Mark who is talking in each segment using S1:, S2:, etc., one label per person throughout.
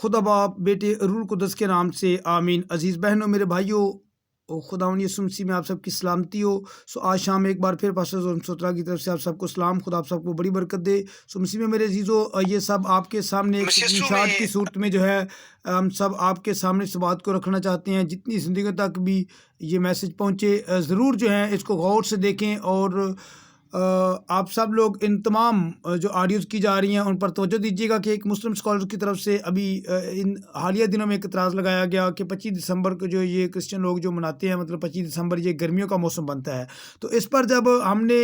S1: خدا باپ بیٹے روح القدس کے نام سے آمین۔ عزیز بہنوں، میرے بھائیوں، خداوند یسوع مسیح میں آپ سب کی سلامتی ہو۔ آج شام ایک بار پھر پاسٹر زون سوترا کی طرف سے آپ سب کو سلام۔ خدا آپ سب کو بڑی برکت دے۔ مسیح میں میرے عزیزو، یہ سب آپ کے سامنے ایک اسکرین شاٹ کی صورت میں جو ہے ہم سب آپ کے سامنے اس بات کو رکھنا چاہتے ہیں، جتنی زندگی تک بھی یہ میسج پہنچے ضرور جو ہے اس کو غور سے دیکھیں، اور آپ سب لوگ ان تمام جو آڈیوز کی جا رہی ہیں ان پر توجہ دیجیے گا کہ ایک مسلم اسکالر کی طرف سے ابھی ان حالیہ دنوں میں ایک اعتراض لگایا گیا کہ 25 دسمبر کو جو یہ کرسچن لوگ جو مناتے ہیں، مطلب 25 دسمبر یہ گرمیوں کا موسم بنتا ہے۔ تو اس پر جب ہم نے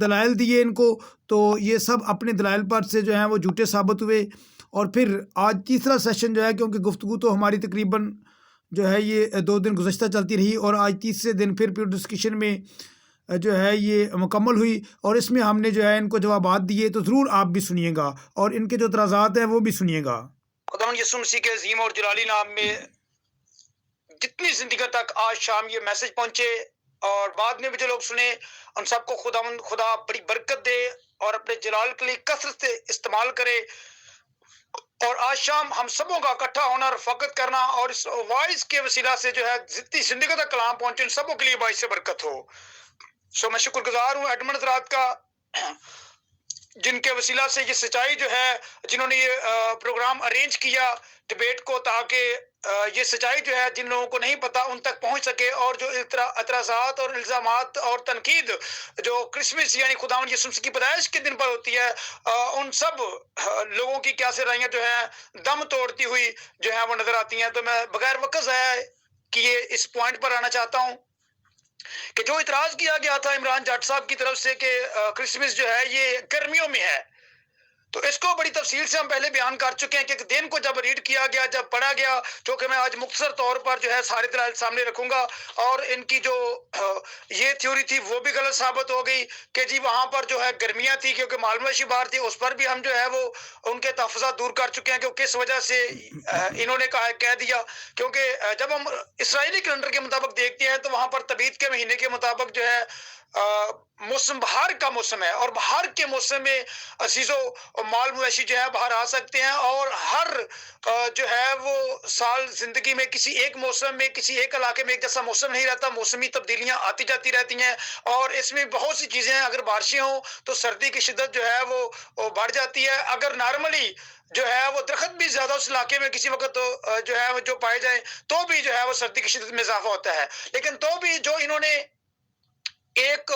S1: دلائل دیے ان کو، تو یہ سب اپنے دلائل پر سے جو ہیں وہ جھوٹے ثابت ہوئے، اور پھر آج تیسرا سیشن جو ہے، کیونکہ گفتگو تو ہماری تقریباً جو ہے یہ 2 دن گزشتہ چلتی رہی، اور آج تیسرے دن پھر ڈسکشن میں جو ہے یہ مکمل ہوئی، اور اس میں ہم نے جو ہے ان کو جوابات دیے، تو ضرور آپ بھی سنیے گا اور ان کے جو اعتراضات ہیں وہ بھی سنیے گا۔
S2: خداوند یسوع مسیح کے عظیم اور جلالی نام میں جتنی زندگی تک آج شام یہ میسج پہنچے اور بعد میں بھی جو لوگ سنے، ان سب کو خدا بڑی برکت دے اور اپنے جلال کے لیے کثرت سے استعمال کرے، اور آج شام ہم سبوں کا اکٹھا ہونا اور فقط کرنا اور اس وائس کے وسیلہ سے جو ہے جتنی زندگی تک کلام پہنچے، ان سبوں کے لیے باعث برکت ہو۔ میں شکر گزار ہوں ایڈمنڈ رات کا، جن کے وسیلہ سے یہ سچائی جو ہے، جنہوں نے یہ پروگرام ارینج کیا ڈیبیٹ کو، تاکہ یہ سچائی جو ہے جن لوگوں کو نہیں پتا ان تک پہنچ سکے، اور جو اعتراضات اور الزامات اور تنقید جو کرسمس یعنی خداوند یسوع مسیح کی پیدائش کے دن پر ہوتی ہے، ان سب لوگوں کی کیا سے رائیاں جو ہیں دم توڑتی ہوئی جو ہے وہ نظر آتی ہیں۔ تو میں بغیر وقت ضائع کیے اس پوائنٹ پر آنا چاہتا ہوں کہ جو اعتراض کیا گیا تھا عمران جٹ صاحب کی طرف سے کہ کرسمس جو ہے یہ گرمیوں میں ہے، تو اس کو بڑی تفصیل سے ہم پہلے بیان کر چکے ہیں کہ دن کو جب ریڈ کیا گیا، جب پڑھا گیا، جو کہ میں آج مختصر طور پر جو ہے سارے دلائل سامنے رکھوں گا، اور ان کی جو یہ تھیوری تھی وہ بھی غلط ثابت ہو گئی کہ جی وہاں پر جو ہے گرمیاں تھی کیونکہ معلومشی بار تھی، اس پر بھی ہم جو ہے وہ ان کے تحفظات دور کر چکے ہیں کہ کس وجہ سے انہوں نے کہہ دیا، کیونکہ جب ہم اسرائیلی کیلنڈر کے مطابق دیکھتے ہیں تو وہاں پر تبیت کے مہینے کے مطابق جو ہے موسم بہار کا موسم ہے، اور بہار کے موسم میں عزیزو مال مویشی جو ہے باہر آ سکتے ہیں، اور ہر جو ہے وہ سال زندگی میں کسی ایک موسم میں کسی ایک علاقے میں ایک جیسا موسم نہیں رہتا، موسمی تبدیلیاں آتی جاتی رہتی ہیں، اور اس میں بہت سی چیزیں ہیں۔ اگر بارشیں ہوں تو سردی کی شدت جو ہے وہ بڑھ جاتی ہے، اگر نارملی جو ہے وہ درخت بھی زیادہ اس علاقے میں کسی وقت جو ہے وہ جو پائے جائیں تو بھی جو ہے وہ سردی کی شدت میں اضافہ ہوتا ہے، لیکن تو بھی جو انہوں نے ایک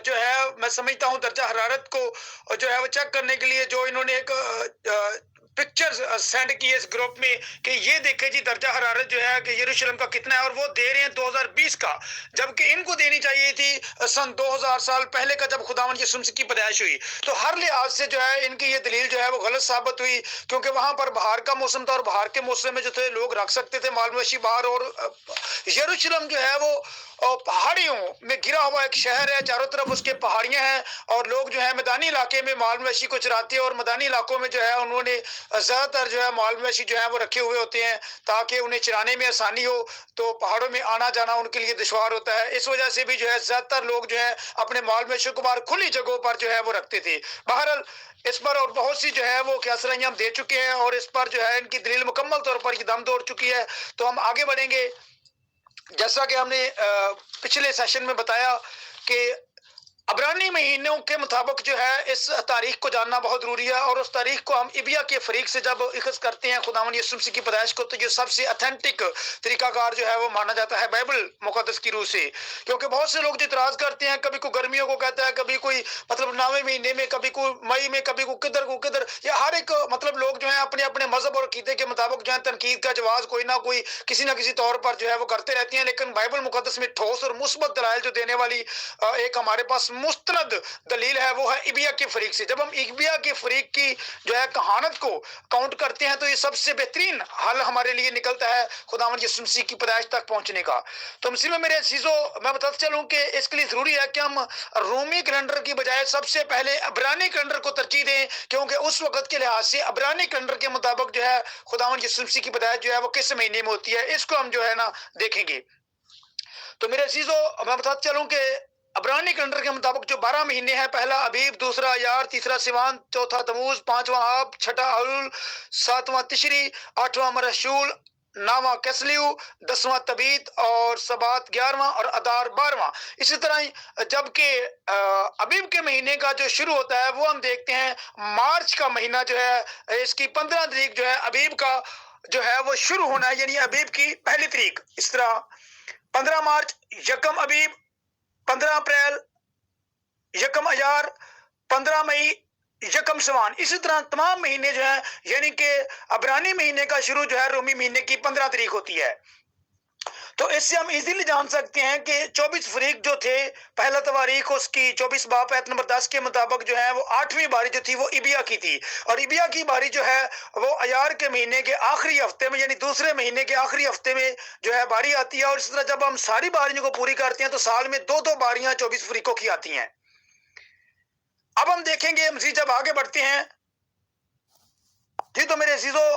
S2: جو ہے میں سمجھتا ہوں درجہ حرارت کو جو ہے وہ چیک کرنے کے لیے جو انہوں نے ایک پکچر سینڈ کی ہے اس گروپ میں کہ یہ دیکھیں جی درجہ حرارت جو ہے کہ یروشلم کا کتنا ہے، اور وہ دے رہے ہیں 2020 کا، جبکہ ان کو دینی چاہیے تھی سن 2000 سال پہلے کا جب خداوند یسوع مسیح کی پیدائش ہوئی۔ تو ہر لحاظ سے جو ہے ان کی یہ دلیل جو ہے وہ غلط ثابت ہوئی، کیونکہ وہاں پر بہار کا موسم تھا، اور بہار کے موسم میں جو تھے لوگ رکھ سکتے تھے مال مویشی باہر، اور یروشلم جو ہے وہ پہاڑیوں میں گرا ہوا ایک شہر ہے، چاروں طرف اس کے پہاڑیاں ہیں، اور لوگ جو ہے میدانی علاقے میں مال مویشی کو چراتے ہیں، اور میدانی علاقوں میں جو ہے انہوں نے زیادہ تر جو ہے مال مویشی جو ہے وہ رکھے ہوئے ہوتے ہیں تاکہ انہیں چرانے میں آسانی ہو، تو پہاڑوں میں آنا جانا ان کے لیے دشوار ہوتا ہے، اس وجہ سے بھی جو ہے زیادہ تر لوگ جو ہے اپنے مال مویشی کو باہر کھلی جگہوں پر جو ہے وہ رکھتے تھے۔ بہرحال اس پر اور بہت سی جو ہے وہ قیاسرائیاں ہم دے چکے ہیں، اور اس پر جو ہے ان کی دلیل مکمل طور پر یہ دم توڑ چکی ہے۔ تو ہم آگے بڑھیں گے، جیسا کہ ہم نے پچھلے سیشن میں بتایا کہ عبرانی مہینوں کے مطابق جو ہے اس تاریخ کو جاننا بہت ضروری ہے، اور اس تاریخ کو ہم ابیا کے فریق سے جب اخذ کرتے ہیں خداوند یسوع مسیح کی پیدائش کو، تو یہ سب سے اتھینٹک طریقہ کار جو ہے وہ مانا جاتا ہے بائبل مقدس کی روح سے، کیونکہ بہت سے لوگ جو اعتراض کرتے ہیں، کبھی کوئی گرمیوں کو کہتا ہے، کبھی کوئی مطلب 9ویں مہینے میں، کبھی کوئی مئی میں، کبھی کوئی کدھر، یا ہر ایک مطلب لوگ جو ہیں اپنے اپنے مذہب اور عقیدے کے مطابق جو ہے تنقید کا جواز کوئی نہ کوئی کسی نہ کسی طور پر جو ہے وہ کرتے رہتے ہیں، لیکن بائبل مقدس میں ٹھوس اور مثبت دلائل جو دینے والی ایک ہمارے پاس مستند دلیل ہے، وہ ہے ابیا کے فریق سے۔ جب ہم ابیا کے فریق کی جو ہے کہانت کو کاؤنٹ کرتے ہیں تو یہ سب سے بہترین حل ہمارے لیے نکلتا ہے خداوند یسوع مسیح کی پیدائش تک پہنچنے کا۔ تو مسیح میں میرے عزیزو، میں بتاتا چلوں کہ اس کے لیے ضروری ہے کہ ہم رومی کیلنڈر کی بجائے سب سے پہلے عبرانی کیلنڈر کو ترجیح دیں، کیونکہ اس وقت کے لحاظ سے عبرانی کیلنڈر کے مطابق جو ہے خداوند یسوع مسیح کی پیدائش جو ہے وہ کس مہینے میں ہوتی ہے، اس کو ہم جو ہے نا دیکھیں گے۔ تو میرے عزیزو، میں بتاتا چلوں کہ अबरानी कैलेंडर के मुताबिक जो 12 महीने हैं, पहला अबीब, दूसरा अयार, तीसरा सिवान, चौथा तमूज, पांचवा आब, छठा अहुल, सातवां तिशरी, आठवां मरशूल, नावा कैसलियू, 10वां तबीत और सबात 11वां और अदार 12वां। इसी तरह ही जबकि अबीब के महीने का जो शुरू होता है वो हम देखते हैं मार्च का महीना जो है, इसकी 15 तारीख जो है अबीब का जो है वो शुरू होना है, यानी अबीब की पहली तारीख। इस तरह 15 मार्च यकम अबीब, 15 अप्रैल यकम अयार, 15 मई यकम सवान। इसी तरह तमाम महीने जो है, यानी कि अबरानी महीने का शुरू जो है रोमी महीने की 15 तारीख होती है। तो इससे हम इजीली जान सकते हैं कि 24 फरीक जो थे, पहला तवारीख उसकी 24 बाब आयत नंबर 10 के मुताबिक जो है वो 8वीं बारी जो थी वो इबिया की थी, और इबिया की बारी जो है वो अयार के महीने के आखिरी हफ्ते में, यानी दूसरे महीने के आखिरी हफ्ते में जो है बारी आती है। और इस तरह जब हम सारी बारियों को पूरी करते हैं तो साल में 2-2 बारियां 24 फरीकों की आती हैं। अब हम देखेंगे, मजीद जब आगे बढ़ते हैं जी, तो मेरे अजीजों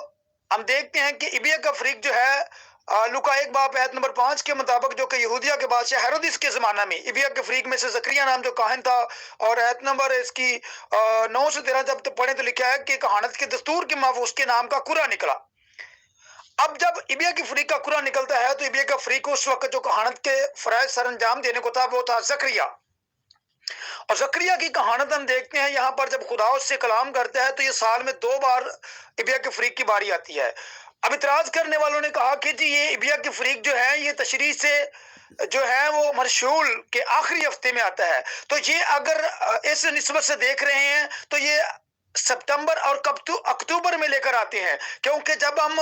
S2: हम देखते हैं कि इबिया का फरीक जो है लुका 1 बाब आयत नंबर 5 के मुताबिक, जो कि यहूदिया के बादशाह हेरोदिस के ज़माना में इबिया के फरीक में से जकरिया नाम जो काहिन था, और आयत नंबर इसकी 9 से 13 जब पढ़े तो लिखा है कि कहानत के दस्तूर के माफ उसके नाम का कुरा निकला। अब जब इबिया की फरीक का कुरा निकलता है तो इबिया का फरीक उस वक्त जो कहानत के फराइज सर अंजाम देने को था वो था जकरिया। और जकरिया की कहानत हम देखते हैं यहाँ पर, जब खुदा उससे कलाम करता है तो ये साल में 2 बार इबिया के फरीक की बारी आती है। अब इतराज करने वालों ने कहा कि जी ये इबिया की फरीक जो है ये तशरीह से जो है वो मरशूल के आखिरी हफ्ते में आता है। तो ये अगर इस निस्बत से देख रहे हैं तो ये सितंबर और अक्टूबर में लेकर आते हैं, क्योंकि जब हम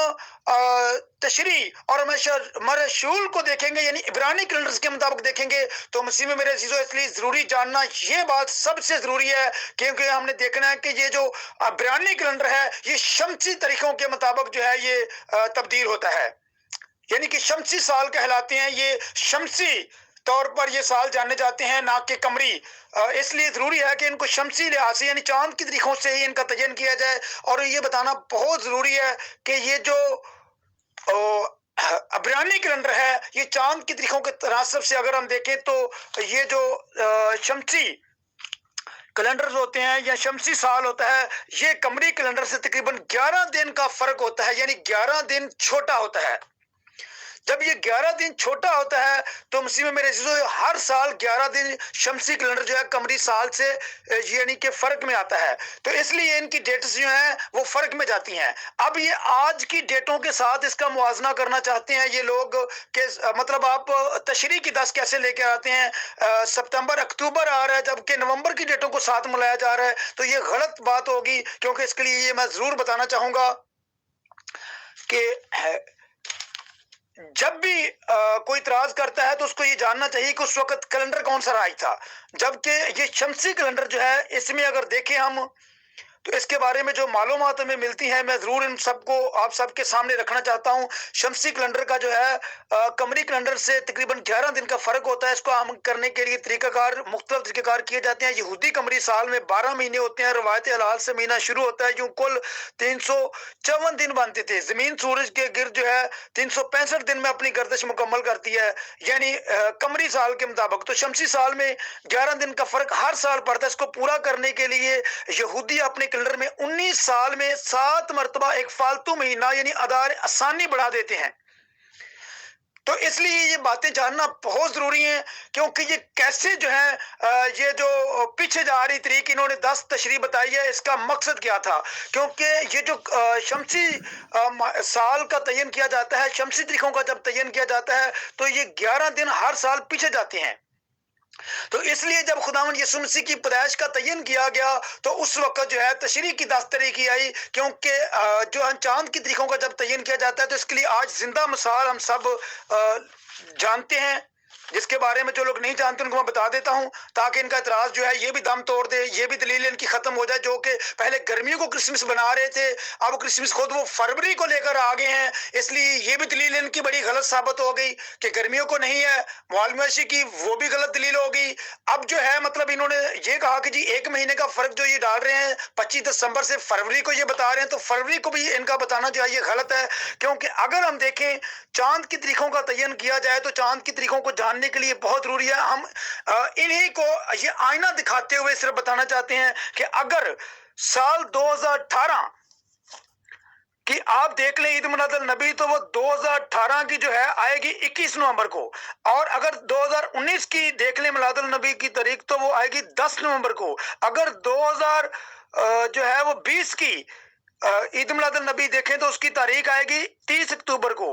S2: तशरी और मरशूल को देखेंगे, यानी इब्रानी कैलेंडर के मुताबिक देखेंगे, तो मसीह में मेरे अजीजों इसलिए जरूरी जानना ये बात सबसे जरूरी है, क्योंकि हमने देखना है कि ये जो इब्रानी कैलेंडर है ये शमसी तरीकों के मुताबिक जो है ये तब्दील होता है, यानी कि शमसी साल कहलाते हैं। ये शमसी तौर पर ये साल जाने जाते हैं, ना कि कमरी। इसलिए जरूरी है कि इनको शमसी लिहाज से यानी चांद की तरीकों से ही इनका तयन किया जाए। और ये बताना बहुत जरूरी है कि ये जो अबरानी कैलेंडर है ये चांद की तरीकों के तनासब से अगर हम देखें तो ये जो शमसी कैलेंडर होते हैं या शमसी साल होता है, ये कमरी कैलेंडर से तकरीबन 11 दिन का फर्क होता है, यानी 11 दिन छोटा होता है। जब ये 11 दिन छोटा होता है तो मसीह में मेरे अजीजों हर साल 11 दिन शमसी कैलेंडर जो है कमरी साल से यानी कि फर्क में आता है, तो इसलिए इनकी डेट्स जो हैं वो फर्क में जाती हैं। अब ये आज की डेटों के साथ इसका मुआवजना करना चाहते हैं ये लोग कि मतलब आप तशरीह की 10 कैसे लेके आते हैं, सितंबर अक्टूबर आ रहा है जबकि नवंबर की डेटों को साथ मिलाया जा रहा है, तो ये गलत बात होगी। क्योंकि इसके लिए ये मैं जरूर बताना चाहूंगा कि जब भी कोई इतराज करता है तो उसको ये जानना चाहिए कि उस वक्त कैलेंडर कौन सा राज था। जबकि ये शमसी कैलेंडर जो है इसमें अगर देखें हम तो इसके बारे में जो मालूमात हमें मिलती है मैं जरूर इन सबको आप सबके सामने रखना चाहता हूँ। शमसी कैलेंडर का जो है कमरी कैलेंडर से तकरीबन 11 दिन का फर्क होता है। इसको हम करने के लिए तरीकाकार मुख्तलिफ तरीकाकार किए जाते हैं। यहूदी कमरी साल में 12 महीने होते हैं, रवायत हलाल से महीना शुरू होता है। यूं कुल 354 दिन बनते थे। जमीन सूरज के गिर्द जो है 365 दिन में अपनी गर्दिश मुकम्मल करती है, यानी कमरी साल के मुताबिक। तो शमसी साल में 11 दिन का फर्क हर साल पड़ता है। इसको पूरा करने के लिए यहूदी अपने कैलेंडर में 19 साल में 7 मरतबा एक फालतू महीना यानी अदार आसानी बढ़ा देते हैं। तो इसलिए ये बातें जानना बहुत जरूरी है, क्योंकि ये कैसे जो है ये जो पीछे जा रही तरीक इन्होंने 10 तशरीह बताई है, इसका मकसद क्या था। क्योंकि ये जो शमसी साल का तयन किया जाता है, शमसी तरीकों का जब तयन किया जाता है तो ये 11 दिन हर साल पीछे जाते हैं। तो इसलिए जब खुदावंद यीशु मसीह की पैदाइश का तयन किया गया तो उस वक्त जो है तशरीह की 10 तारीख आई, क्योंकि जो चांद की तरीकों का जब तयन किया जाता है तो इसके लिए आज जिंदा मिसाल हम सब जानते हैं, जिसके बारे में जो लोग नहीं जानते उनको मैं बता देता हूं ताकि इनका इतराज जो है ये भी दम तोड़ दे, ये भी दलील इनकी खत्म हो जाए। जो कि पहले गर्मियों को क्रिसमस बना रहे थे, अब क्रिसमस खुद वो फरवरी को लेकर आ गए हैं, इसलिए ये भी दलील इनकी बड़ी गलत साबित हो गई कि गर्मियों को नहीं है। मालूमाशी की वो भी गलत दलील हो गई। अब जो है मतलब इन्होंने ये कहा कि जी 1 महीने का फर्क जो ये डाल रहे हैं 25 दिसंबर से फरवरी को ये बता रहे हैं, तो फरवरी को भी इनका बताना जो है ये गलत है। क्योंकि अगर हम देखें चांद की तरीकों का तयन किया जाए तो चांद की तरीकों को जानने के लिए बहुत जरूरी है। हम इन्हीं को ये आईना दिखाते हुए सिर्फ बताना चाहते हैं कि अगर साल 2018 कि आप देख लें ईद मिलाद अल नबी, तो वो 2018 की जो है आएगी 21 नवंबर को, और अगर 2019 की देख लें मिलाद अल नबी की तारीख तो वो आएगी 10 नवंबर को। अगर 2000 जो है वो 20 की ईद मिलाद अल नबी देखें तो उसकी तारीख आएगी 30 अक्टूबर को,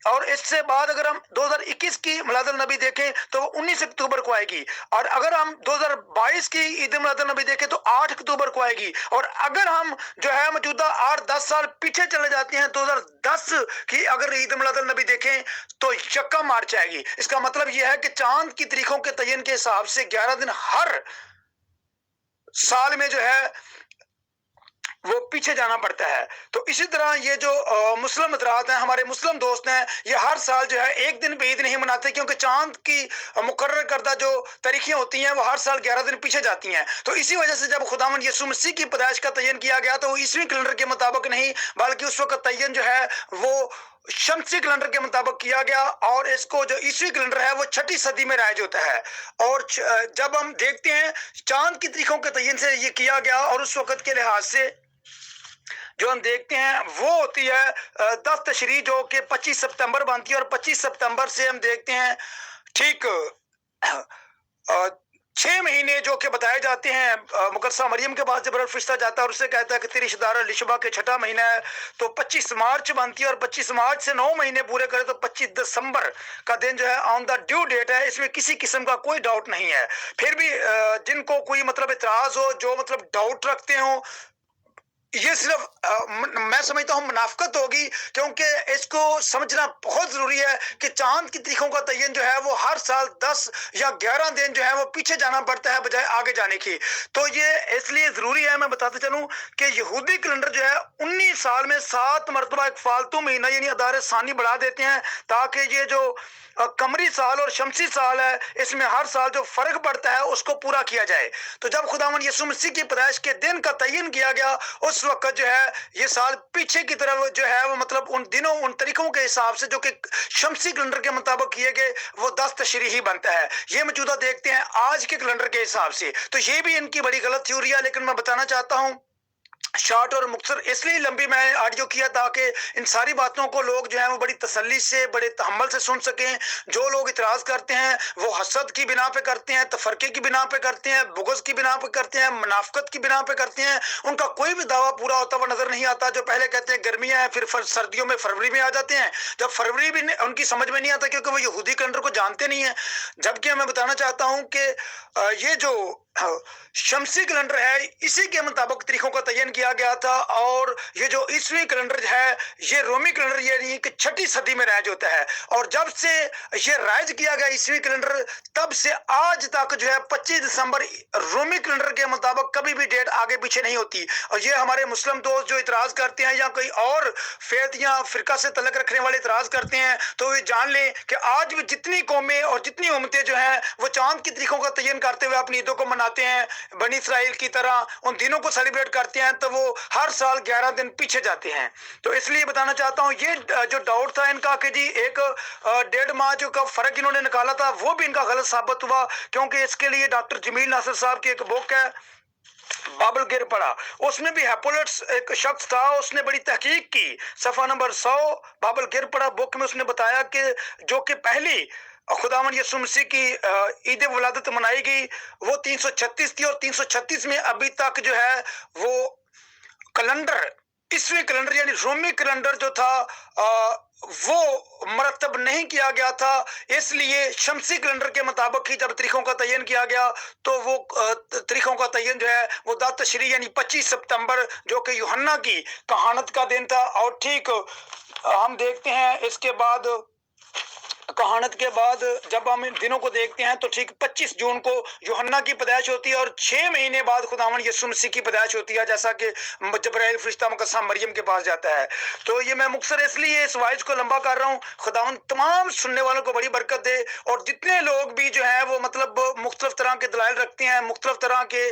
S2: और इससे बाद अगर हम 2021 की मिलाद अल नबी देखें तो वो 19 अक्टूबर को आएगी, और अगर हम 2022 की ईद मिलाद अल नबी देखें तो 8 अक्टूबर को आएगी, और अगर हम जो है मौजूदा 8-10 साल पीछे चले जाते हैं 2010 की अगर ईद मिलाद अल नबी देखें तो 1 मार्च आएगी। इसका मतलब यह है कि चांद की तारीखों के तयन के हिसाब से 11 दिन हर साल में जो है वो पीछे जाना पड़ता है। तो इसी तरह ये जो मुस्लिम हजरात हैं, हमारे मुस्लिम दोस्त हैं, ये हर साल जो है एक दिन पे ईद नहीं मनाते, क्योंकि चांद की मुकर्रर करदा जो तारीखें होती हैं वो हर साल 11 दिन पीछे जाती हैं। तो इसी वजह से जब खुदावंद यीशु मसीह की पैदाइश का तयन किया गया तो वो ईसवी कैलेंडर के मुताबिक नहीं, बल्कि उस वक्त तयन जो है वो शमसी कैलेंडर के मुताबिक किया गया, और इसको जो ईसवी कैलेंडर है वो 6ठी सदी में राइज होता है। और जब हम देखते हैं चांद की तारीखों के तयन से ये किया गया, और उस वक्त के लिहाज से जो हम देखते हैं वो होती है 10 तशरी जो कि 25 सितंबर बनती है, और 25 सितंबर से हम देखते हैं ठीक 6 महीने जो कि बताए जाते हैं। मुकद्दसा मरियम के पास जब फरिश्ता जाता है और उससे कहता है कि तेरी शदारा लिशबा के 6ठा महीना है, तो 25 मार्च बनती है, और 25 मार्च से 9 महीने पूरे करे तो 25 दिसंबर का दिन जो है ऑन द ड्यू डेट है। इसमें किसी किस्म का कोई डाउट नहीं है। फिर भी जिनको कोई मतलब इतराज हो, जो मतलब डाउट रखते हो, ये सिर्फ मैं समझता हूँ मुनाफकत होगी, क्योंकि इसको समझना बहुत जरूरी है कि चांद की तारीखों का तयन जो है वो हर साल 10 या 11 दिन जो है वो पीछे जाना पड़ता है बजाय आगे जाने की। तो ये इसलिए जरूरी है, मैं बताते चलूं कि यहूदी कैलेंडर जो है 19 साल में 7 मरतबा एक फालतू महीना यानी अदारे सानी बढ़ा देते हैं, ताकि ये जो कमरी साल और शमसी साल है इसमें हर साल जो फर्क पड़ता है उसको पूरा किया जाए। तो जब खुदावंद यीशु मसीह की पैदाइश के दिन का तयन किया गया, उस वक्त जो है ये साल पीछे की तरफ जो है वो मतलब उन दिनों उन तरीकों के हिसाब से जो कि शमसी कैलेंडर के मुताबिक किए गए वो 10 तशरी ही बनता है। ये मौजूदा देखते हैं आज के कैलेंडर के हिसाब से, तो ये भी इनकी बड़ी गलत थ्योरी है। लेकिन मैं बताना चाहता हूँ शॉर्ट और मुख्तर इसलिए लंबी मैं ऑडियो किया ताकि इन सारी बातों को लोग जो है वो बड़ी तसल्ली से बड़े तहम्मुल से सुन सकें। जो लोग इतराज करते हैं वो हसद की बिना पे करते हैं, तफरके की बिना पे करते हैं, बुग़्ज़ की बिना पे करते हैं, मुनाफकत की बिना पे करते हैं, उनका कोई भी दावा पूरा होता हुआ नजर नहीं आता। जो पहले कहते हैं गर्मियां हैं, फिर सर्दियों में फरवरी में आ जाते हैं, जब फरवरी भी उनकी समझ में नहीं आता क्योंकि वो यहूदी कैलेंडर को जानते नहीं है। जबकि मैं बताना चाहता हूँ कि ये जो शमसी कैलेंडर है इसी के मुताबिक तारीखों का तयन किया गया था, और ये जो ईसवी कैलेंडर है ये रोमी कैलेंडर यानी कि 6ठी सदी में राइज होता है। और जब से ये राइज किया गया ईसवी कैलेंडर तब से आज तक जो है 25 दिसंबर रोमी कैलेंडर के मुताबिक कभी भी डेट आगे पीछे नहीं होती। और ये हमारे मुस्लिम दोस्त जो इतराज करते हैं या कोई और फेत या फिरका से तलक रखने वाले इतराज करते हैं, तो ये जान लें कि आज भी जितनी कौमें और जितनी उम्मतें जो हैं वो चांद की तारीखों का तयन करते हुए अपनी ईदों को मनाते हैं, बनी इसराइल की तरह उन दिनों को सेलिब्रेट करते हैं, तो वो हर साल 11 दिन पीछे जाते हैं। तो इसलिए बताना चाहता हूँ ये जो डाउट था इनका कि जी 1-1.5 माह जो का फर्क इन्होंने निकाला था वो भी इनका गलत साबित हुआ, क्योंकि इसके लिए डॉक्टर जमील नासिर साहब की एक बुक है बाबल गिर पड़ा, उसमें भी हैपोलेट्स एक शख्स था, उसने बड़ी तहकीक की। सफ़ा नंबर 100 बाबल गिर पड़ा बुक में उसने बताया कि जो कि पहली खुदावंद यीशु मसीह की ईद वलादत मनाई गई वो 336 थी, और 336 में अभी तक जो है वो कैलेंडर ईसवी कैलेंडर यानी रोमी कैलेंडर जो था वो मरतब नहीं किया गया था। इसलिए शमसी कैलेंडर के मुताबिक ही जब तारीखों का तयन किया गया तो वो तारीखों का तयन जो है वो 10 तशरी यानी 25 सितंबर जो कि यूहन्ना की कहानत का दिन था। और ठीक हम देखते हैं इसके बाद कहानत के बाद जब हम इन दिनों को देखते हैं तो ठीक 25 जून को यूहन्ना की पैदाइश होती है, और 6 महीने बाद खुदावंद यीशु मसीह की पैदाइश होती है, जैसा कि जबराइल फरिश्ता मुकद्दसा मरियम के पास जाता है। तो ये मैं मुख्तर इसलिए इस वाइज को लंबा कर रहा हूँ। खुदावंद तमाम सुनने वालों को बड़ी बरकत दे, और जितने लोग भी जो है वो मतलब मुख्तलिफ तरह के दलाइल रखते हैं, मुख्तलिफ तरह के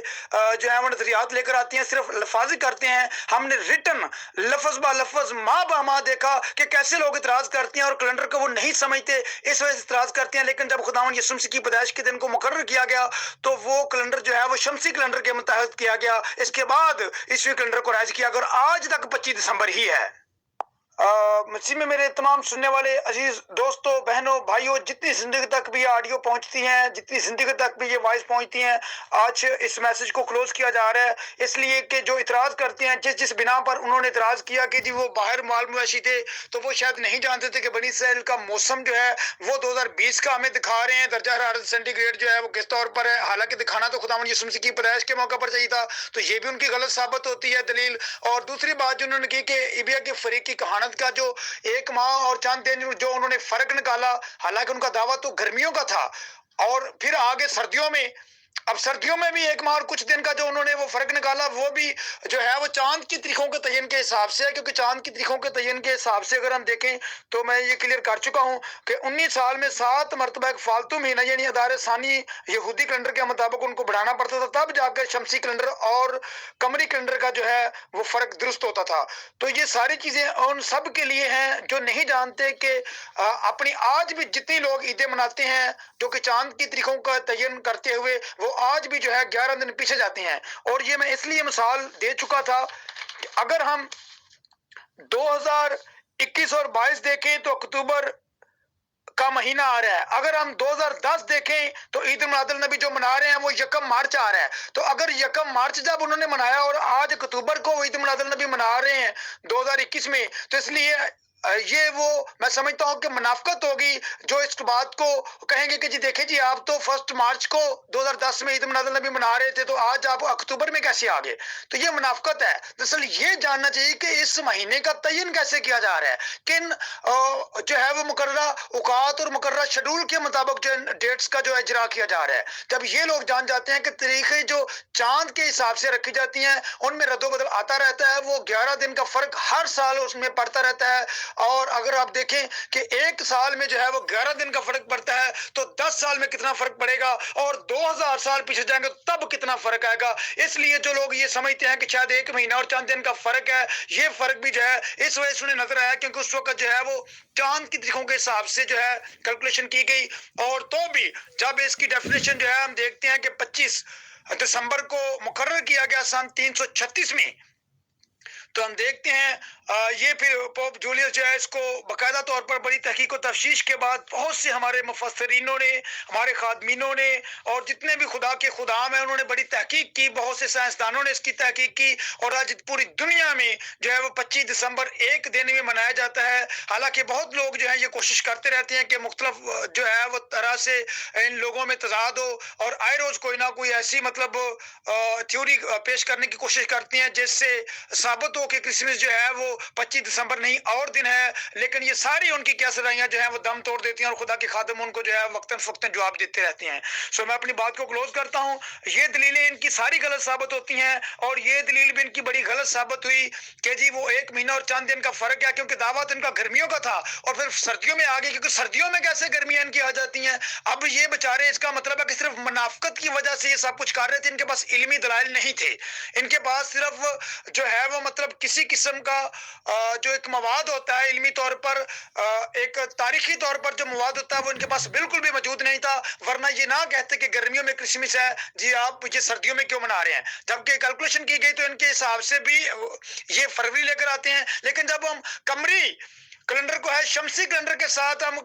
S2: जो है वो नजरियात लेकर आते हैं, सिर्फ लफाजी करते हैं। हमने रिटन लफ्ज बा लफ्ज माँ बा माँ देखा कि कैसे लोग इतराज करते हैं और कैलेंडर को वो नहीं समझते, इस वजह से इतराज़ करते हैं। लेकिन जब खुदावंद यीशु मसीह की पैदाइश के दिन को मुकर्रर किया गया तो वो कैलेंडर जो है वो शमसी कैलेंडर के मुताबिक किया गया। इसके बाद ईस्वी कैलेंडर को राइज किया गया और आज तक 25 दिसंबर ही है। मसीह में मेरे तमाम सुनने वाले अजीज दोस्तों, बहनों, भाइयों, जितनी जिंदगी तक भी ये ऑडियो पहुंचती हैं, जितनी जिंदगी तक भी ये वॉइस पहुंचती हैं, आज इस मैसेज को क्लोज किया जा रहा है। इसलिए कि जो इतराज़ करते हैं, जिस जिस बिना पर उन्होंने इतराज़ किया कि जी वो बाहर माल मवेशी थे, तो वो शायद नहीं जानते थे कि बनी इसराइल का मौसम जो है वो 2020 का हमें दिखा रहे हैं। दर्जा हरारत सेंटीग्रेड जो है वो किस तौर पर है, हालांकि दिखाना तो खुदावंद यीशु मसीह की पैदाइश के मौके पर चाहिए था, तो ये भी उनकी गलत साबित होती है दलील। और दूसरी बात जो उन्होंने की कि इबिया के फरीक की कहानत का जो 1 माह और चंद दिन जो उन्होंने फर्क निकाला, हालांकि उनका दावा तो गर्मियों का था। और फिर आगे सर्दियों में, अब सर्दियों में भी 1 माह और कुछ दिन का जो उन्होंने वो फर्क निकाला, वो भी जो है वो चांद की तारीखों के तयन के हिसाब से है। क्योंकि चांद की तारीखों के तयन के हिसाब से अगर हम देखें तो मैं ये क्लियर कर चुका हूं कि 19 साल में 7 मरतबा एक फालतू महीना यानी अदारे सानी यहूदी कैलेंडर के मुताबिक उनको बढ़ाना पड़ता था, तब जाकर शमसी कैलेंडर और कमरी कैलेंडर का जो है वो फर्क दुरुस्त होता था। तो ये सारी चीजें उन सब के लिए हैं जो नहीं जानते कि अपनी आज भी जितने लोग ईदें मनाते हैं जो कि चांद की तारीखों का तयन करते हुए, वो आज भी जो है 11 दिन पीछे जाते हैं। और ये मैं इसलिए मिसाल दे चुका था कि अगर हम 2021 और 22 देखें तो अक्टूबर का महीना आ रहा है। अगर हम 2010 देखें तो ईद मिलादुल नबी जो मना रहे हैं वो 1 मार्च आ रहा है। तो अगर 1 मार्च जब उन्होंने मनाया और आज अक्टूबर को ईद मिलादुल नबी मना रहे हैं 2021 में, तो इसलिए ये वो मैं समझता हूं कि मुनाफिकत होगी जो इस बात को कहेंगे कि जी देखें जी आप तो 1 मार्च को 2010 में ईद मिलादुल नबी मना रहे थे, तो आज आप अक्टूबर में कैसे आ गए। तो ये मुनाफिकत है। दरअसल ये जानना चाहिए कि इस महीने का तयन कैसे किया जा रहा है, किन जो है वो मुकर्ररा औकात और मुकर्ररा शेड्यूल के मुताबिक जो डेट्स का जो है इजरा किया जा रहा है। जब ये लोग जान जाते हैं कि तरीके जो चांद के हिसाब से रखी जाती हैं उनमें रद्दोबदल आता रहता है, वो 11 दिन का फर्क हर साल उसमें पड़ता रहता है। और अगर आप देखें कि 1 साल में जो है वो 11 दिन का फर्क पड़ता है, तो 10 साल में कितना फर्क पड़ेगा और 2000 साल पीछे जाएंगे तब कितना फर्क आएगा। इसलिए जो लोग ये समझते हैं कि शायद 1 महीना और चंद दिन का फर्क है, ये फर्क भी जो है इस वजह से उन्हें नजर आया क्योंकि उस वक्त जो है वो चांद की तारीखों के हिसाब से जो है कैलकुलेशन की गई। और तो भी जब इसकी डेफिनेशन जो है हम देखते हैं कि 25 दिसंबर को मुकर्रर किया गया सन 336 में, तो हम देखते हैं ये फिर पोप जूलियस जो है इसको बाकायदा तौर पर बड़ी तहकीक और तफ्शीश के बाद बहुत से हमारे मुफस्सरीनों ने, हमारे खादमीनों ने और जितने भी खुदा के खुदाम हैं उन्होंने बड़ी तहकीक की, बहुत से साइंसदानों ने इसकी तहकीक की और आज पूरी दुनिया में जो है वो 25 दिसंबर एक दिन में मनाया जाता है। हालांकि बहुत लोग जो है ये कोशिश करते रहते हैं कि मुख्तलिफ जो है वो तरह से इन लोगों में तजाद हो और आए रोज कोई ना कोई ऐसी मतलब थ्योरी पेश करने की कोशिश करती हैं जिससे साबित हो कि क्रिसमस जो है वो 25 दिसंबर नहीं और दिन है। लेकिन ये सारी उनकी क्या सराइयां जो है वो दम तोड़ देती हैं और खुदा के खादम उनको जो है वक्तन फक्तन जवाब देते रहते हैं। सो मैं अपनी बात को क्लोज करता हूं। ये दलीलें इनकी सारी गलत साबित होती हैं और ये दलील भी इनकी बड़ी गलत साबित हुई कि जी वो 1 महीना और चंद दिन का फर्क है, क्योंकि दावा तो इनका गर्मियों का था और फिर सर्दियों में आ गई, क्योंकि सर्दियों में कैसे गर्मियां इनकी आ जाती हैं। अब ये बेचारे, इसका मतलब है कि सिर्फ मुनाफिकत की वजह से ये सब कुछ कर रहे थे, इनके पास इल्मी दलाइल नहीं थे। इनके पास सिर्फ जो है वो मतलब किसी किस्म का जो एक मवाद होता है इल्मी तौर पर, एक तारीखी तौर पर जो मवाद होता है वो इनके पास बिल्कुल भी मौजूद नहीं था। वरना ये ना कहते कि गर्मियों में क्रिसमस है, जी आप ये सर्दियों में क्यों मना रहे हैं। जबकि कैलकुलेशन की गई तो इनके हिसाब से भी ये फरवरी लेकर आते हैं। लेकिन जब हम कमरी कैलेंडर को है शमसी कैलेंडर के साथ हम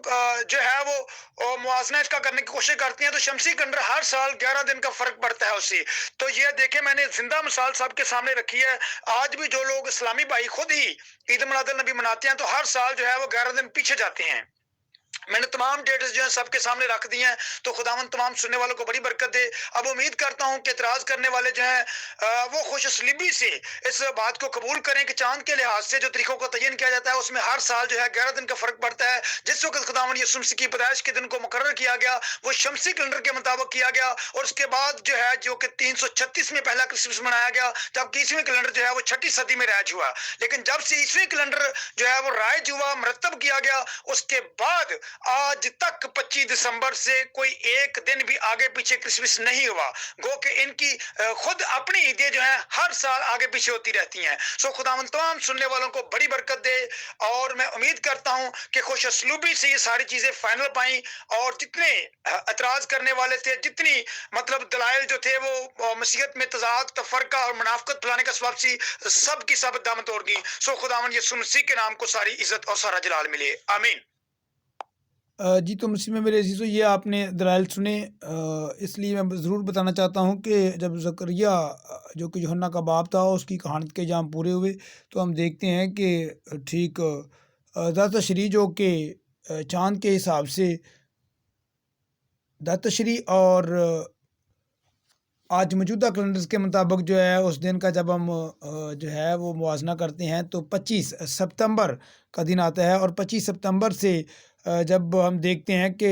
S2: जो है वो मुआवजना इसका करने की कोशिश करते हैं, तो शमसी कैलेंडर हर साल 11 दिन का फर्क पड़ता है उससे। तो ये देखें, मैंने जिंदा मिसाल सबके सामने रखी है। आज भी जो लोग इस्लामी भाई खुद ही ईद मिलादुल नबी मनाते हैं तो हर साल जो है वो 11 दिन पीछे जाते हैं। मैंने तमाम डेट्स जो है सबके सामने रख दी हैं, तो खुदावंद तमाम सुनने वालों को बड़ी बरकत दे। अब उम्मीद करता हूं कि इतराज करने वाले जो हैं वो खुशअस्लीबी से इस बात को कबूल करें कि चांद के लिहाज से जो तरीकों को तयन किया जाता है उसमें हर साल जो है 11 दिन का फर्क पड़ता है। जिस वक्त खुदावंद यीशु मसीह की पैदाइश के दिन को मुकर्रर किया गया वो शमसी कैलेंडर के मुताबिक किया गया और उसके बाद जो है जो कि 336 में पहला क्रिसमस मनाया गया, जबकि ईसवी कैलेंडर जो है वो 6ठी सदी में राइज हुआ। लेकिन जब से ईसवी कैलेंडर जो है वो राइज हुआ, मरतब किया गया, उसके बाद आज तक 25 दिसंबर से कोई एक दिन भी आगे पीछे क्रिसमस नहीं हुआ। गो कि इनकी खुद अपनी ईदें जो हैं हर साल आगे पीछे होती रहती हैं। सो खुदावंद तमाम सुनने वालों को बड़ी बरकत दे, और मैं उम्मीद करता हूं कि खुश असलूबी से ये सारी चीजें फाइनल पाई, और जितने एतराज करने वाले थे, जितनी मतलब दलाइल जो थे वो मसीहत में तजाद, तफरका और मुनाफकत फैलाने का सबब सी, सब की सब दाम तोड़ गई। सो खुदावंद यीशु मसीह के नाम को सारी इज्जत और सारा जलाल मिले, आमीन।
S1: जी, तो मसीह में मेरे अज़ीज़ों, ये आपने दलाइल सुने। इसलिए मैं ज़रूर बताना चाहता हूँ कि जब ज़करिया जो कि यूहन्ना का बाप था, उसकी कहानी के जाम पूरे हुए, तो हम देखते हैं कि ठीक ज़ात तशरीह जो कि चाँद के हिसाब से ज़ात तशरीह और आज मौजूदा कैलेंडर्स के मुताबिक जो है, उस दिन का जब हम जो है वो मुवाज़ना करते हैं, तो 25 सितंबर का दिन आता है। और 25 सितंबर से जब हम देखते हैं कि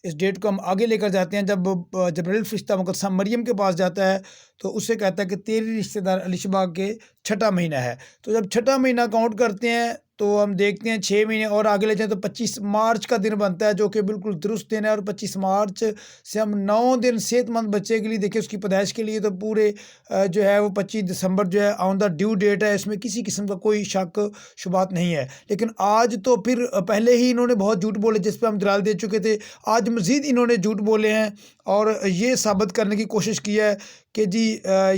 S1: इस डेट को हम आगे लेकर जाते हैं, जब जबरील फ़रिश्ता मुक़द्दसा मरियम के पास जाता है, तो उससे कहता है कि तेरी रिश्तेदार अलिशबा के छठा महीना है। तो जब छठा महीना काउंट करते हैं, तो हम देखते हैं 6 महीने और आगे ले जाएँ तो 25 मार्च का दिन बनता है, जो कि बिल्कुल दुरुस्त दिन है। और 25 मार्च से हम 9 दिन सेहतमंद बच्चे के लिए देखें, उसकी पैदाइश के लिए, तो पूरे जो है वो 25 दिसंबर जो है ऑन द ड्यू डेट है। इसमें किसी किस्म का कोई शक शुबात नहीं है। लेकिन आज तो फिर पहले ही इन्होंने बहुत झूठ बोले, जिस पे हम दलाल दे चुके थे। आज मज़ीद इन्होंने झूठ बोले हैं और ये साबित करने की कोशिश की है कि जी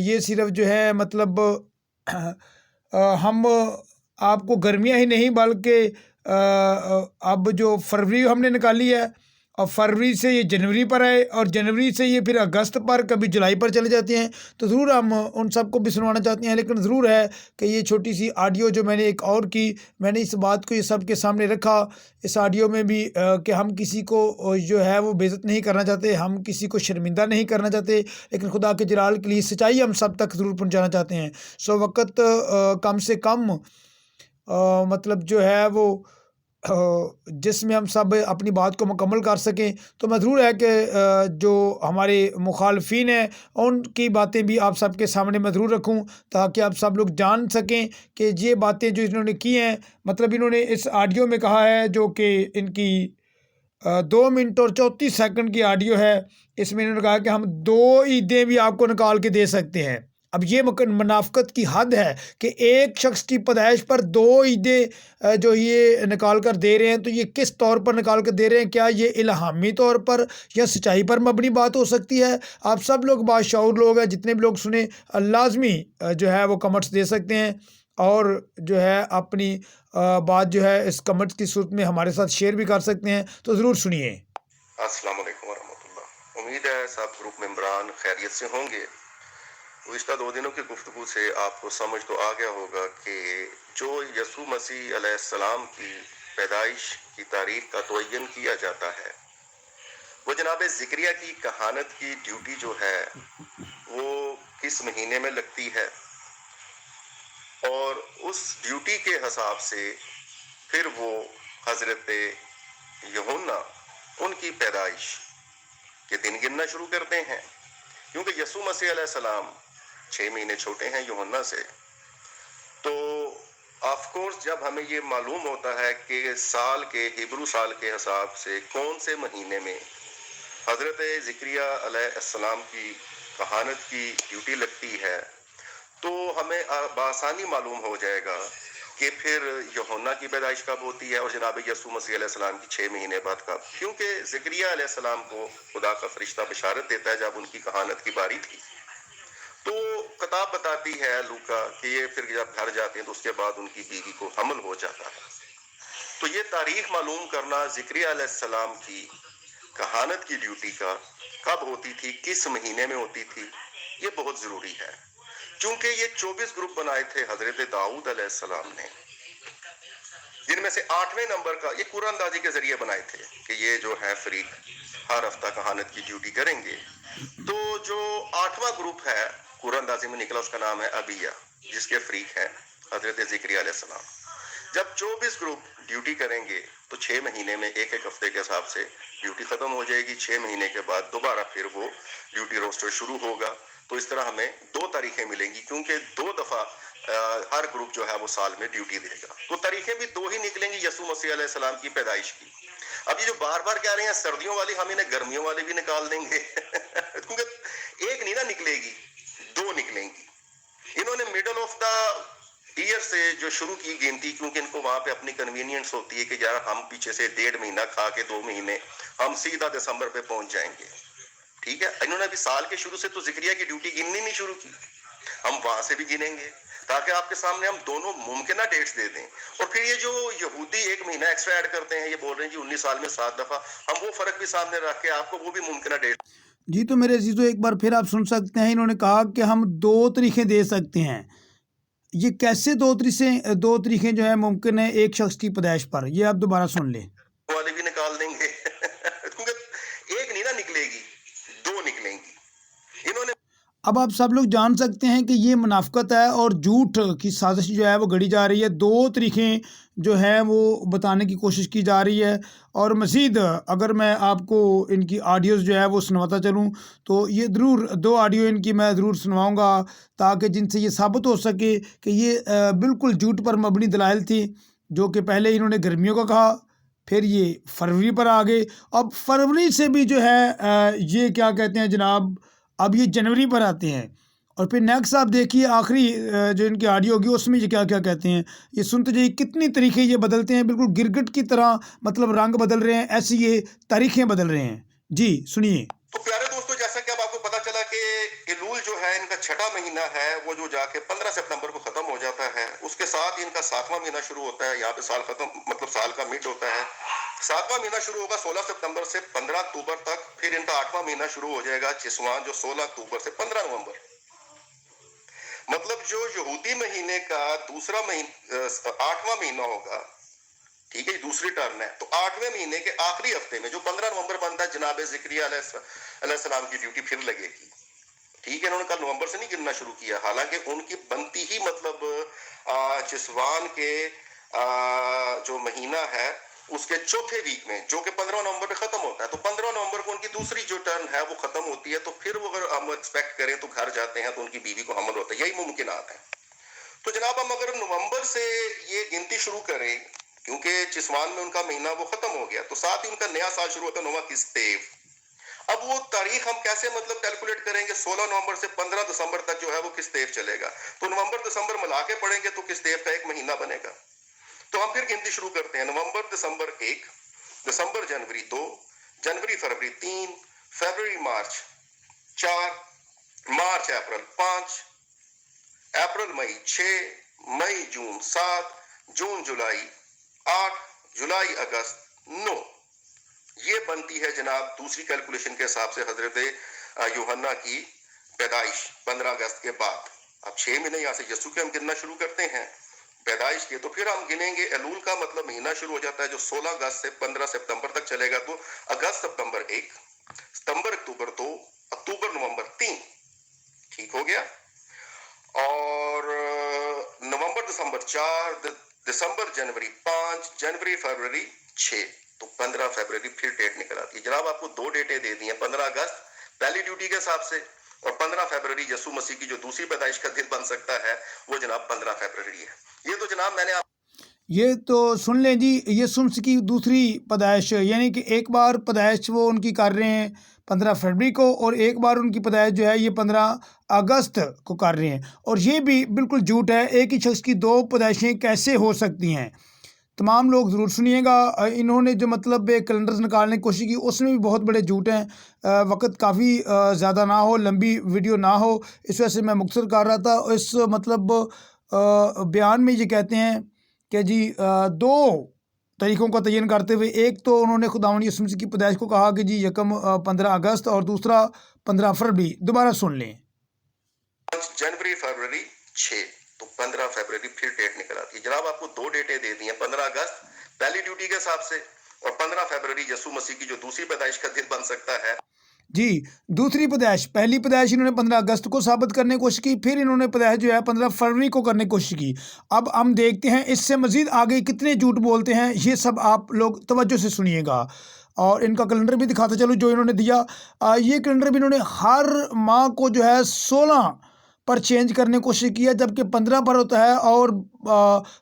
S1: ये सिर्फ़ जो है मतलब हम आपको गर्मियाँ ही नहीं, बल्कि अब जो फरवरी हमने निकाली है, और फरवरी से ये जनवरी पर आए, और जनवरी से ये फिर अगस्त पर, कभी जुलाई पर चले जाते हैं। तो ज़रूर हम उन सबको भी सुनवाना चाहते हैं। लेकिन ज़रूर है कि ये छोटी सी ऑडियो जो मैंने एक और की, मैंने इस बात को ये सब के सामने रखा, इस ऑडियो में भी कि हम किसी को जो है वो बेइज्जत नहीं करना चाहते, हम किसी को शर्मिंदा नहीं करना चाहते, लेकिन खुदा के जलाल के लिए सच्चाई हम सब तक ज़रूर पहुँचाना चाहते हैं। सो वक़्त कम से कम मतलब जो है वो जिसमें हम सब अपनी बात को मुकम्मल कर सकें। तो मैं ज़रूर है कि जो हमारे मुखालफिन हैं, उनकी बातें भी आप सब के सामने मैं ज़रूर रखूं, ताकि आप सब लोग जान सकें कि ये बातें जो इन्होंने की हैं, मतलब इन्होंने इस ऑडियो में कहा है, जो कि इनकी 2 मिनट और 34 सेकंड की ऑडियो है। इसमें इन्होंने कहा कि हम 2 ईदें भी आपको निकाल के दे सकते हैं। अब ये मुनाफ़क़त की हद है कि एक शख्स की पैदाइश पर 2 ईदें जो ये निकाल कर दे रहे हैं, तो ये किस तौर पर निकाल कर दे रहे हैं? क्या ये इल्हामी तौर पर या सच्चाई पर मबनी बात हो सकती है? आप सब लोग बाशऊर लोग हैं, जितने भी लोग सुने, लाज़मी जो है वो कमेंट्स दे सकते हैं, और जो है अपनी बात जो है इस कमेंट्स की सूरत में हमारे साथ शेयर भी कर सकते हैं। तो ज़रूर सुनिए।
S3: अस्सलाम वालेकुम वरहमतुल्लाह। उम्मीद है सब ग्रुप मेंबरान खैरियत से होंगे। गुज़िश्ता 2 दिनों की गुफ्तगू से आपको समझ तो आ गया होगा कि जो यसू मसीह अलैहिस्सलाम की पैदाइश की तारीख का तयन किया जाता है, वो जनाब ज़िक्रिया की कहानत की ड्यूटी जो है वो किस महीने में लगती है, और उस ड्यूटी के हिसाब से फिर वो हज़रत यूहन्ना उनकी पैदाइश के दिन गिनना शुरू करते हैं। क्योंकि यसू मसीह अलैहिस्सलाम 6 महीने छोटे हैं यूहन्ना से। तो ऑफ कोर्स जब हमें ये मालूम होता है कि साल के हिब्रू साल के हिसाब से कौन से महीने में हज़रत ज़िक्रिया अलैहिस्सलाम की कहानत की ड्यूटी लगती है, तो हमें बआसानी मालूम हो जाएगा कि फिर यूहन्ना की पैदाइश कब होती है और जनाब यसू मसीह अलैहिस्सलाम की 6 महीने बाद कब। क्योंकि ज़िक्रिया अलैहिस्सलाम को खुदा का फरिश्ता बशारत देता है जब उनकी कहानत की बारी थी। तो किताब बताती है लूका कि ये फिर जब घर जाते हैं तो उसके बाद उनकी बीवी को हमल हो जाता है। तो ये तारीख मालूम करना ज़िक्रिया अलैहिस्सलाम की कहानत की ड्यूटी का कब होती थी, किस महीने में होती थी, ये बहुत ज़रूरी है। चूंकि ये 24 ग्रुप बनाए थे हज़रत दाऊद अलैहिस्सलाम ने, जिनमें से 8वें नंबर का ये कुरानदाजी के जरिए बनाए थे कि ये जो है फरीक हर हफ्ता कहानत की ड्यूटी करेंगे। तो जो 8वां ग्रुप है कुरानदाजी में निकला, उसका नाम है अबिया, जिसके फरीक है हज़रत ज़िक्रिया अलैहिस्सलाम। जब 24 ग्रुप ड्यूटी करेंगे तो 6 महीने में एक हफ्ते के हिसाब से ड्यूटी ख़त्म हो जाएगी। 6 महीने के बाद दोबारा फिर वो ड्यूटी रोस्टर शुरू होगा। तो इस तरह हमें 2 तारीखें मिलेंगी, क्योंकि 2 दफ़ा हर ग्रुप जो है वो साल में ड्यूटी देगा। तो तारीखें भी 2 ही निकलेंगी यसू मसीह अलैहिस्सलाम की पैदाइश की। अब ये जो बार बार कह रहे हैं सर्दियों वाली, हम इन्हें गर्मियों वाली भी निकाल देंगे क्योंकि एक नहीं ना निकलेगी, 2 निकलेंगी। इन्होंने मिडल ऑफ द ईयर से जो शुरू की गिनती, क्योंकि इनको वहां पे अपनी कन्वीनियंस होती है कि यार हम पीछे से 1.5 महीना खा के 2 महीने हम सीधा दिसंबर पे पहुंच जाएंगे, ठीक है। इन्होंने अभी साल के शुरू से तो जिक्रिया की ड्यूटी गिननी नहीं शुरू की, हम वहां से भी गिनेंगे ताकि आपके सामने हम दोनों मुमकिन डेट्स दे दें। और फिर ये जो यहूदी 1 महीना एक्स्ट्रा ऐड करते हैं, ये बोल रहे हैं जी 19 साल में 7 दफा, हम वो फर्क भी सामने रख के आपको वो भी मुमकिन डेट।
S1: जी, तो मेरे अजीजों एक बार फिर आप सुन सकते हैं, इन्होंने कहा कि हम 2 तरीक़े दे सकते हैं। ये कैसे 2 तरीक़े जो है मुमकिन है एक शख्स की पैदाइश पर, ये आप दोबारा सुन लें।
S3: वाले भी निकाल देंगे क्योंकि एक नहीं ना निकलेगी, 2 निकलेंगी। इन्होंने
S1: अब आप सब लोग जान सकते हैं कि ये मुनाफ़िकत है और झूठ की साजिश जो है वो गढ़ी जा रही है। 2 तरीक़े जो है वो बताने की कोशिश की जा रही है। और मज़ीद अगर मैं आपको इनकी ऑडियोज़ जो है वो सुनवाता चलूँ तो ये ज़रूर 2 ऑडियो इनकी मैं ज़रूर सुनवाऊँगा, ताकि जिनसे ये साबित हो सके कि ये बिल्कुल झूठ पर मबनी दलाइल थी, जो कि पहले इन्होंने गर्मियों का कहा, फिर ये फरवरी पर आ गए, अब फरवरी से भी जो है ये क्या कहते हैं जनाब, अब ये जनवरी पर आते हैं। और फिर नेक्स्ट आप देखिए आखिरी जो इनकी ऑडियो होगी उसमें ये क्या क्या कहते हैं, ये सुनते जाइए कितनी तरीक़े ये बदलते हैं, बिल्कुल गिरगिट की तरह, मतलब रंग बदल रहे हैं, ऐसी ये तारीखें बदल रहे हैं। जी सुनिए।
S3: तो प्यारे दोस्तों, जैसा कि अब आपको पता चला कि एलूल जो है इनका 6वां महीना है, वो जो जाके 15 सितंबर को खत्म हो जाता है, उसके साथ इनका 7वां महीना शुरू होता है। यहाँ पे साल खत्म, मतलब साल का मिड होता है। 7वां महीना शुरू होगा 16 सितंबर से 15 अक्टूबर तक। फिर इनका 8वां महीना शुरू हो जाएगा चिस्वान, जो 16 अक्टूबर से 15 नवंबर। मतलब जो यहूदी महीने का दूसरा महीना 8वां महीना होगा, ठीक है, दूसरी टर्न है, तो 8वें महीने के आखिरी हफ्ते में जो 15 नवंबर बनता है, जनाब ज़िक्रिया अलैहिस्सलाम की ड्यूटी फिर लगेगी। ठीक है, इन्होंने कल नवंबर से नहीं गिनना शुरू किया, हालांकि उनकी बनती ही मतलब चिस्वान के जो महीना है उसके चौथे वीक में, जो कि 15 नवंबर पे खत्म होता है। तो 15 नवंबर को उनकी दूसरी जो टर्न है वो खत्म होती है। तो फिर वो अगर हम एक्सपेक्ट करें तो घर जाते हैं तो उनकी बीवी को हमल होता है, यही मुमकिनात है। तो जनाब हम अगर नवंबर से ये गिनती शुरू करें, क्योंकि चिस्वान में उनका महीना वो खत्म हो गया, तो साथ ही उनका नया साल शुरू होता है, नवा किस्तेव। अब वो तारीख हम कैसे मतलब कैलकुलेट करेंगे? 16 नवंबर से 15 दिसंबर तक जो है वो किस्तेव चलेगा, तो नवंबर दिसंबर मिला के पढ़ेंगे तो किस्तेव का एक महीना बनेगा। तो हम फिर गिनती शुरू करते हैं, नवंबर दिसंबर 1, दिसंबर जनवरी 2, जनवरी फरवरी 3, फरवरी मार्च 4, मार्च अप्रैल 5, अप्रैल मई 6, मई जून 7, जून जुलाई 8, जुलाई अगस्त 9। ये बनती है जनाब दूसरी कैलकुलेशन के हिसाब से हजरत यूहन्ना की पैदाइश 15 अगस्त के बाद। अब 6 महीने यहाँ से यसू के हम गिनना शुरू करते हैं पैदाइश के, तो फिर हम गिनेंगे एलूल का मतलब महीना शुरू हो जाता है जो 16 अगस्त से 15 सितंबर तक चलेगा। तो अगस्त सितंबर 1, सितंबर अक्टूबर 2, अक्टूबर नवंबर 3, ठीक हो गया। और नवंबर दिसंबर 4, दिसंबर जनवरी 5, जनवरी फरवरी 6, तो 15 फरवरी फिर डेट निकल आती है। जनाब आपको 2 डेटें दे दी हैं, 15 अगस्त पहली ड्यूटी के हिसाब से, और 15 फरवरी यसू मसीह की जो दूसरी पैदाइश का दिन बन सकता है वो जनाब 15 फरवरी है। ये तो जनाब मैंने
S1: ये तो सुन लें जी, यसू मसीह की दूसरी पैदाइश, यानी कि एक बार पैदाइश वो उनकी कर रहे हैं 15 फरवरी को, और एक बार उनकी पैदाइश जो है ये 15 अगस्त को कर रहे हैं। और ये भी बिल्कुल झूठ है, एक ही शख्स की 2 पैदाइशें कैसे हो सकती हैं। तमाम लोग ज़रूर सुनिएगा। इन्होंने जो मतलब कैलेंडर्स निकालने की कोशिश की उसमें भी बहुत बड़े झूठ हैं। वक्त काफ़ी ज़्यादा ना हो, लंबी वीडियो ना हो, इस वजह से मैं मुख्तसर कर रहा था। इस मतलब बयान में ये कहते हैं कि जी 2 तारीख़ों का तयन करते हुए, एक तो उन्होंने खुदावंद यीशु मसीह की पैदाइश को कहा कि जी यकम 15 अगस्त, और दूसरा 15 फरवरी। दोबारा सुन लें,
S3: जनवरी फरवरी 6, तो 15 फरवरी फिर डेट निकल आती है। जनाब आपको 2 डेटें दे दी हैं, 15 अगस्त पहली ड्यूटी के हिसाब से, और 15 फरवरी यसू मसीह की जो दूसरी पैदाइश का दिन बन सकता है।
S1: जी, दूसरी पैदाइश, पहली पैदाइश इन्होंने 15 अगस्त को साबित करने की कोशिश की, फिर इन्होंने पैदाइश जो है 15 फरवरी को करने की कोशिश की। अब हम देखते हैं इससे मज़ीद आगे कितने झूठ बोलते हैं, ये सब आप लोग तवज्जो से सुनिएगा। اور ان کا کیلنڈر بھی دکھاتے چلو جو انہوں نے دیا. یہ کیلنڈر بھی انہوں نے ہر ماہ کو جو ہے 16 پر چینج کرنے کی کوشش کیا، جبکہ 15 پر ہوتا ہے. اور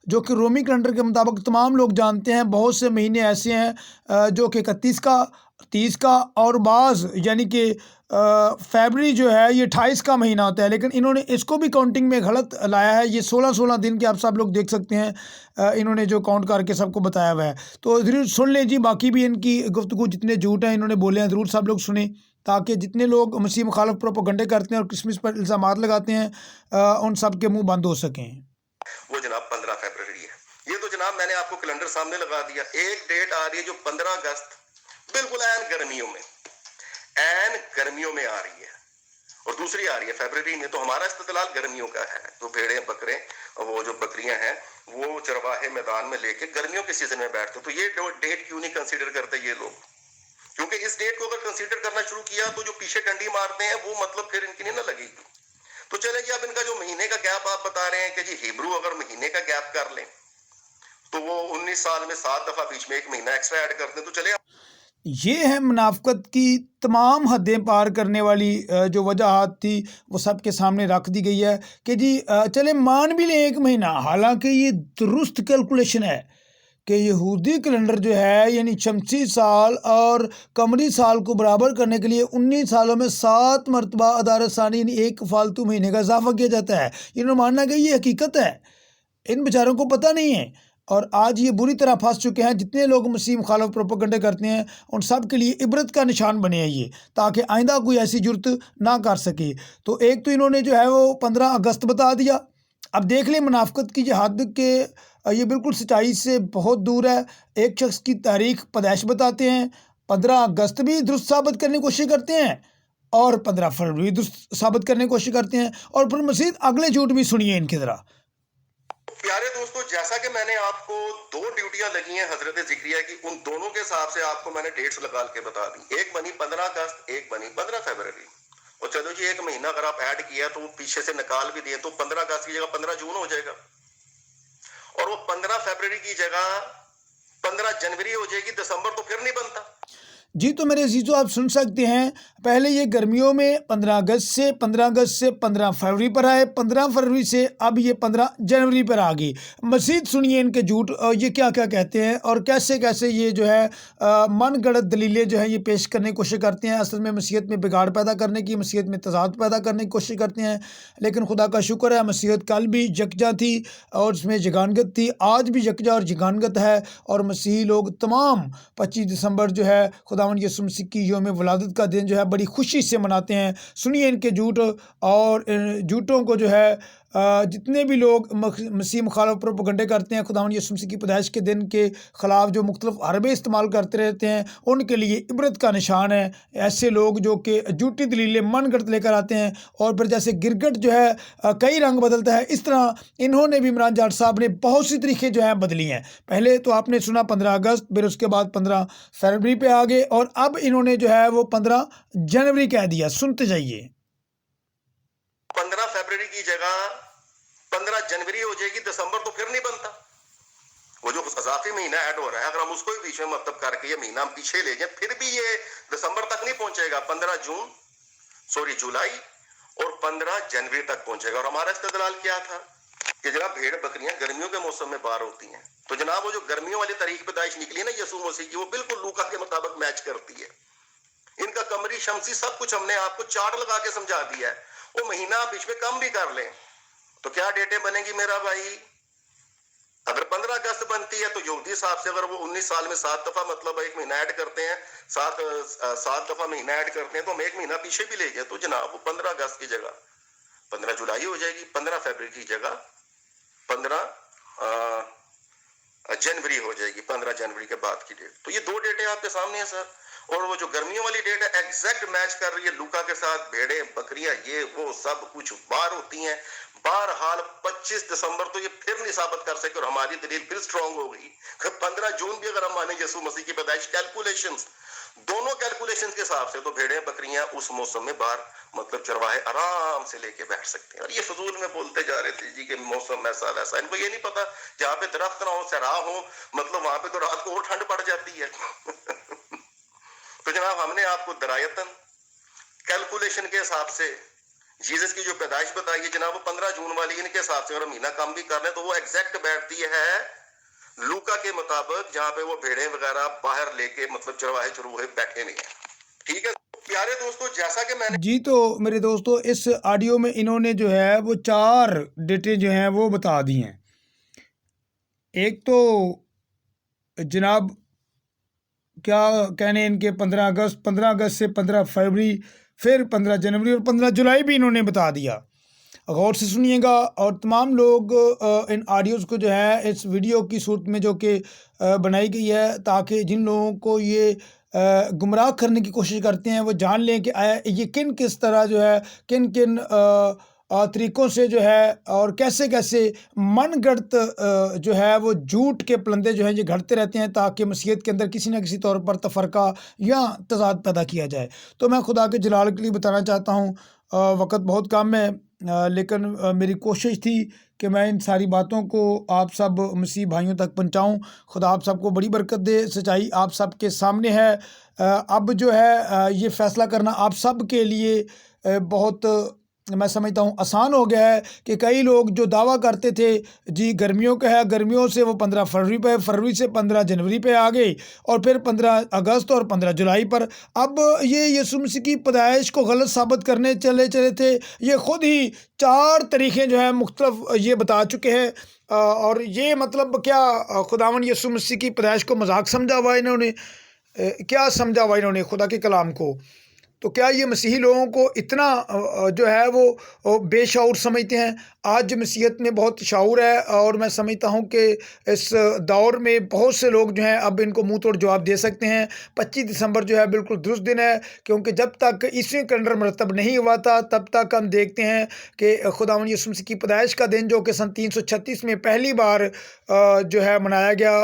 S1: جو کہ رومی کیلنڈر کے مطابق تمام لوگ جانتے ہیں بہت سے مہینے ایسے ہیں جو کہ 31 کا، 30 کا، اور بعض یعنی کہ فیبرری جو ہے یہ 28 کا مہینہ ہوتا ہے، لیکن انہوں نے اس کو بھی کاؤنٹنگ میں غلط لایا ہے. یہ 16 دن کے آپ سب لوگ دیکھ سکتے ہیں، انہوں نے جو کاؤنٹ کر کے سب کو بتایا ہوا ہے. تو ضرور سن لیں جی، باقی بھی ان کی گفتگو جتنے جھوٹ ہیں انہوں نے بولے ہیں ضرور سب لوگ سنیں، تاکہ جتنے لوگ مسیح مخالف پروپیگنڈے کرتے ہیں اور کرسمس پر الزامات لگاتے ہیں ان سب کے منہ بند ہو سکیں.
S3: وہ جناب 15 فیبرری ہے. یہ تو جناب میں نے آپ کو کیلنڈر سامنے لگا دیا. ایک ڈیٹ آ رہی ہے جو 15 اگست بالکل عین گرمیوں میں آ رہی ہے، اور دوسری آ رہی ہے فیبرری میں. تو ہمارا استدلال گرمیوں کا ہے. تو بھیڑیں بکرے وہ جو بکریاں ہیں وہ چرواہے میدان میں لے کے گرمیوں کے سیزن میں بیٹھتے. تو یہ ڈیٹ کیوں نہیں کنسیڈر کرتے یہ لوگ؟ کیونکہ اس ڈیٹ کو اگر کنسیڈر کرنا شروع کیا تو جو پیچھے ڈنڈی مارتے ہیں وہ مطلب پھر ان کی نہیں نہ لگے گی. تو چلے جی، اب ان کا جو مہینے کا گیپ آپ بتا رہے ہیں کہ جی ہیبرو اگر مہینے کا گیپ کر لیں تو وہ 19 سال میں 7 دفعہ بیچ میں ایک مہینہ ایکسٹرا ایڈ کر دیں تو چلے.
S1: یہ ہے منافقت کی تمام حدیں پار کرنے والی جو وجوہات تھی وہ سب کے سامنے رکھ دی گئی ہے کہ جی چلے مان بھی لیں ایک مہینہ. حالانکہ یہ درست کیلکولیشن ہے کہ یہودی کیلنڈر جو ہے یعنی شمسی سال اور قمری سال کو برابر کرنے کے لیے 19 سالوں میں 7 مرتبہ ادارہ ثانی یعنی ایک فالتو مہینے کا اضافہ کیا جاتا ہے. انہوں نے ماننا کہ یہ حقیقت ہے، ان بیچاروں کو پتہ نہیں ہے. اور آج یہ بری طرح پھنس چکے ہیں. جتنے لوگ مسیح مخالف پروپیگنڈے کرتے ہیں ان سب کے لیے عبرت کا نشان بنے ہیں یہ، تاکہ آئندہ کوئی ایسی جرت نہ کر سکے. تو ایک تو انہوں نے جو ہے وہ 15 اگست بتا دیا. اب دیکھ لیں منافقت کی یہ حد کہ یہ بالکل سچائی سے بہت دور ہے. ایک شخص کی تاریخ پیدائش بتاتے ہیں، 15 اگست بھی درست ثابت کرنے کی کوشش کرتے ہیں، اور 15 فروری درست ثابت کرنے کی کوشش کرتے ہیں، اور پھر مزید اگلے جھوٹ بھی سنیے ان کی طرح.
S3: پیارے دوستو، جیسا کہ میں نے آپ کو 2 ڈیوٹیاں لگی ہیں حضرت ذکریہ کی، ان دونوں کے حساب سے آپ کو میں نے ڈیٹس لگا کے بتا دی. ایک بنی 15 اگست، ایک بنی 15 فیبرری. اور چلو جی ایک مہینہ اگر آپ ایڈ کیا تو وہ پیچھے سے نکال بھی دیے تو 15 اگست کی جگہ 15 جون ہو جائے گا، اور وہ 15 فیبرری کی جگہ 15 جنوری ہو جائے گی. دسمبر تو پھر نہیں بنتا.
S1: جی تو میرے عزیزو آپ سن سکتے ہیں، پہلے یہ گرمیوں میں 15 اگست سے 15 فروری پر آئے، 15 فروری سے اب یہ 15 جنوری پر آ گئی. مزید سنیے ان کے جھوٹ یہ کیا کیا کہتے ہیں اور کیسے کیسے یہ جو ہے من گڑت دلیلیں جو ہیں یہ پیش کرنے کی کوشش کرتے ہیں. اصل میں مسیحیت میں بگاڑ پیدا کرنے کی، مسیحیت میں تضاد پیدا کرنے کی کوشش کرتے ہیں. لیکن خدا کا شکر ہے مسیحیت کل بھی یکجا تھی اور اس میں جگانگت تھی، آج بھی یکجا اور جگانگت ہے. اور مسیحی لوگ تمام 25 دسمبر جو ہے خداوند یسوع مسیح کی یوم ولادت کا دن جو ہے بڑی خوشی سے مناتے ہیں. سنیے ان کے جھوٹ، اور ان جھوٹوں کو جو ہے جتنے بھی لوگ مسیح مخالف پروپیگنڈے کرتے ہیں خداوند یسوع مسیح کی پیدائش کے دن کے خلاف جو مختلف حربے استعمال کرتے رہتے ہیں، ان کے لیے عبرت کا نشان ہے. ایسے لوگ جو کہ جھوٹی دلیلیں من گڑت لے کر آتے ہیں، اور پھر جیسے گرگٹ جو ہے کئی رنگ بدلتا ہے، اس طرح انہوں نے بھی عمران جاٹ صاحب نے بہت سی طریقے جو ہیں بدلی ہیں. پہلے تو آپ نے سنا 15 اگست، پھر اس کے بعد 15 فروری پہ آ گئے، اور اب انہوں نے جو ہے وہ 15 جنوری کہہ دیا. سنتے جائیے.
S3: 15 فیبرری کی جگہ 15 جنوری ہو جائے گی. دسمبر تو پھر نہیں بنتا. وہ جو اضافی مہینہ ایڈ ہو رہا ہے اگر ہم اس کو بھی بیچ میں مرتب کر کے یہ مہینہ ہم پیچھے لے جائیں پھر بھی یہ دسمبر تک نہیں پہنچے گا. 15 جولائی اور 15 جنوری تک پہنچے گا. اور ہمارا استدلال کیا تھا کہ جناب بھیڑ بکریاں گرمیوں کے موسم میں باہر ہوتی ہیں. تو جناب وہ جو گرمیوں والی تاریخ پیدائش نکلی نا یسوع مسیح کی، وہ بالکل لوکا کے مطابق میچ کرتی ہے. ان کا قمری شمسی سب کچھ ہم نے آپ کو چارٹ لگا کے سمجھا دیا ہے. وہ مہینہ آپ بیچ میں کم بھی کر لیں تو کیا ڈیٹیں بنے گی میرا بھائی؟ اگر 15 اگست بنتی ہے تو یہودی صاحب سے اگر وہ 19 سال میں 7 دفعہ مطلب ایک مہینہ ایڈ کرتے ہیں، 7 دفعہ مہینہ ایڈ کرتے ہیں، تو ہم ایک مہینہ پیچھے بھی لے گئے تو جناب وہ 15 اگست کی جگہ 15 جولائی ہو جائے گی. 15 فیبرری کی جگہ 15 جنوری ہو جائے گی. 15 جنوری کے بعد کی ڈیٹ. تو یہ 2 ڈیٹیں آپ کے سامنے ہیں سر. اور وہ جو گرمیوں والی ڈیٹ ہے ایگزیکٹ میچ کر رہی ہے لوکا کے ساتھ. بھیڑیں بکریاں یہ وہ سب کچھ باہر ہوتی ہیں. بہرحال 25 دسمبر تو یہ پھر نہیں ثابت کر سکے، اور ہماری دلیل پھر سٹرونگ ہو گئی. 15 جون بھی اگر ہم مانیں یسوع مسیح کی پیدائش، کیلکولیشنز دونوں کیلکولیشنز کے حساب سے تو بھیڑیں بکریاں اس موسم میں باہر مطلب چرواہے آرام سے لے کے بیٹھ سکتے ہیں. اور یہ فضول میں بولتے جا رہے تھے جی کہ موسم ایسا ویسا. ان کو یہ نہیں پتا جہاں پہ درخت نہ ہو، صحرا ہو، مطلب وہاں پہ تو رات کو اور ٹھنڈ پڑ جاتی ہے. تو جناب ہم نے آپ کو درایتاً کیلکولیشن کے حساب سے جیزس کی جو پیدائش بتائی ہے جناب وہ 15 جون والی ان کے حساب سے، اور مہینہ کم بھی کر لیں تو وہ ایگزیکٹ بیٹھتی ہے لوکا کے مطابق، جہاں پہ وہ بھیڑیں وغیرہ باہر لے کے مطلب چرواہے چروہے بیٹھے نہیں ہیں. ٹھیک ہے پیارے دوستو، جیسا کہ میں نے
S1: جی تو میرے دوستو اس آڈیو میں انہوں نے جو ہے وہ 4 ڈیٹیں جو ہیں وہ بتا دی ہیں. ایک تو جناب کیا کہنے ان کے 15 اگست سے 15 فروری، پھر 15 جنوری اور 15 جولائی بھی انہوں نے بتا دیا. غور سے سنیے گا، اور تمام لوگ ان آڈیوز کو جو ہے اس ویڈیو کی صورت میں جو کہ بنائی گئی ہے، تاکہ جن لوگوں کو یہ گمراہ کرنے کی کوشش کرتے ہیں وہ جان لیں کہ یہ کس طرح جو ہے کن طریقوں سے جو ہے اور کیسے من گھڑت جو ہے وہ جھوٹ کے پلندے جو ہیں یہ گھڑتے رہتے ہیں، تاکہ مسیحیت کے اندر کسی نہ کسی طور پر تفرقہ یا تضاد پیدا کیا جائے. تو میں خدا کے جلال کے لیے بتانا چاہتا ہوں، وقت بہت کم ہے، لیکن میری کوشش تھی کہ میں ان ساری باتوں کو آپ سب مسیح بھائیوں تک پہنچاؤں. خدا آپ سب کو بڑی برکت دے. سچائی آپ سب کے سامنے ہے. اب جو ہے یہ فیصلہ کرنا آپ سب کے لیے بہت میں سمجھتا ہوں آسان ہو گیا ہے کہ کئی لوگ جو دعویٰ کرتے تھے جی گرمیوں کا ہے، گرمیوں سے وہ 15 فروری پہ، فروری سے 15 جنوری پہ آ گئی، اور پھر 15 اگست اور 15 جولائی پر. اب یہ یسوع مسیح کی پیدائش کو غلط ثابت کرنے چلے تھے. یہ خود ہی 4 طریقے جو ہیں مختلف یہ بتا چکے ہیں، اور یہ مطلب کیا خداوند یسوع مسیح کی پیدائش کو مذاق سمجھا ہوا انہوں نے؟ کیا سمجھا ہوا انہوں نے خدا کے کلام کو؟ تو کیا یہ مسیحی لوگوں کو اتنا جو ہے وہ بے شعور سمجھتے ہیں؟ آج مسیحیت میں بہت شعور ہے، اور میں سمجھتا ہوں کہ اس دور میں بہت سے لوگ جو ہیں اب ان کو منہ توڑ جواب دے سکتے ہیں. 25 دسمبر جو ہے بالکل درست دن ہے، کیونکہ جب تک عیسوی کیلنڈر مرتب نہیں ہوا تھا تب تک ہم دیکھتے ہیں کہ خداوند یسوع مسیح کی پیدائش کا دن، جو کہ سن 336 میں پہلی بار جو ہے منایا گیا،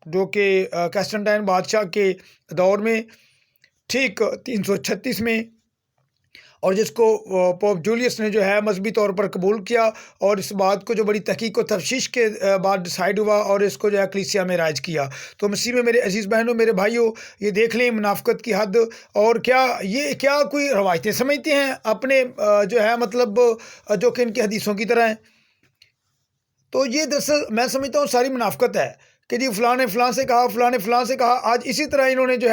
S1: جو کہ کیسٹنٹائن بادشاہ کے دور میں ٹھیک 336 میں، اور جس کو پوپ جولیس نے جو ہے مذہبی طور پر قبول کیا، اور اس بات کو جو بڑی تحقیق و تفتیش کے بعد ڈیسائیڈ ہوا، اور اس کو جو ہے کلیسیا میں رائج کیا. تو مسیح میں میرے عزیز بہنوں، میرے بھائیوں، یہ دیکھ لیں منافقت کی حد. اور کیا کوئی روایتیں سمجھتے ہیں اپنے جو ہے مطلب جو کہ ان کی حدیثوں کی طرح ہیں. تو یہ دراصل میں سمجھتا ہوں ساری منافقت ہے کہ جی فلاں نے فلاں سے کہا، فلاں نے فلاں سے کہا. آج اسی طرح انہوں نے جو ہے